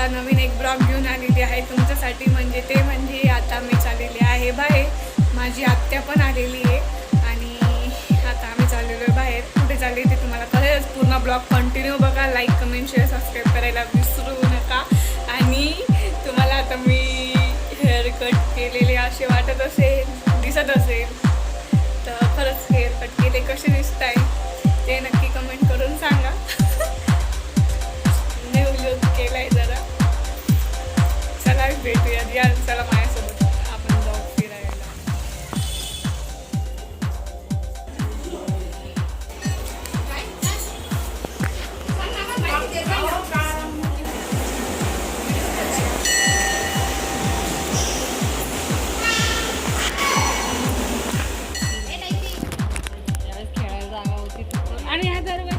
आता नवीन एक ब्लॉग घेऊन आलेली आहे तुमच्यासाठी. म्हणजे आता मी चाललेली आहे बाहेर. माझी आत्या पण आलेली आहे आणि आता आम्ही चाललेलो आहे बाहेर. कुठे चालली ते तुम्हाला कळेलच. पूर्ण ब्लॉग कंटिन्यू बघा. लाईक कमेंट शेअर सबस्क्राईब करायला विसरू नका. आणि तुम्हाला आता मी हेअर कट केलेले असे वाटत असेल, दिसत असेल तर खरंच हेअर कट केले कसे दिसत आहे ते नक्की कमेंट करून सांगा. न्यू लुक केलाय जरा. चला भेटूया. या चला माझ्यासोबत आपण जाऊ फिरायला. आणि ह्या दरवाजा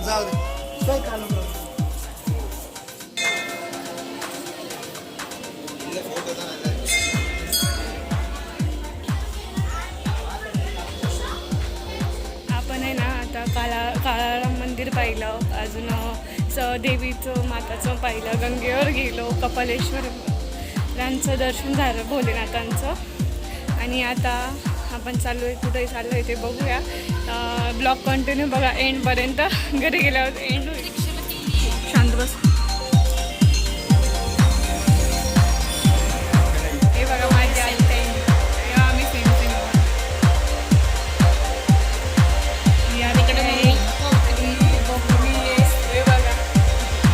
जाऊ दे. चल खाली बघ. आपण आहे ना आता काळाराम मंदिर पाहिलं, अजून देवीचं माताचं पाहिलं, गंगेवर गेलो, कपालेश्वरांचं दर्शन झालं, भोलेनाथांचं. आणि आता आपण चाललो आहे. कुठेही चाललो आहे ते बघूया. ब्लॉग कंटिन्यू बघा एंडपर्यंत. घरी गेल्यावर एंड होईल. शांत बस. हे बघा माझी आई आम्ही सेम सेम हे बघा.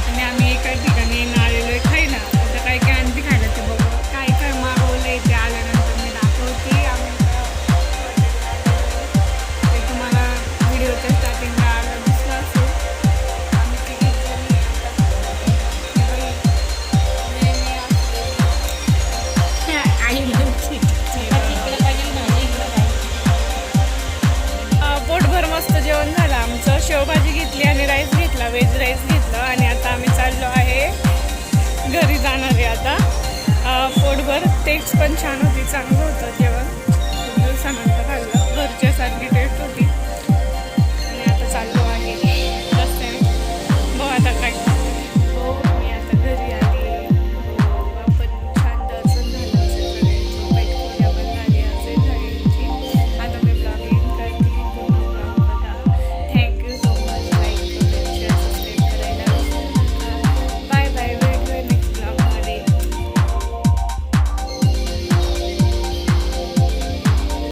आणि आम्ही एका ठिकाणी आलेलो आहे खायला. आता काय काय आणखी खायला ते बघू. काय काय मागवलं आहे ते आल्यानंतर मी दाखवते. आम्ही ते तुम्हाला व्हिडिओच्या स्टार्टिंगला आलं दिसलं असेल. आम्ही तिकीट पोटभर मस्त जेवण झालं आमचं. शेवभाजी घेतली आणि राईस घेतला, व्हेज राईस घेतलं. आणि आता आम्ही चाललो आहे घरी जाणार आहे आता. पोटभर टेस्ट पण छान होती, चांगलं होतं जेवण.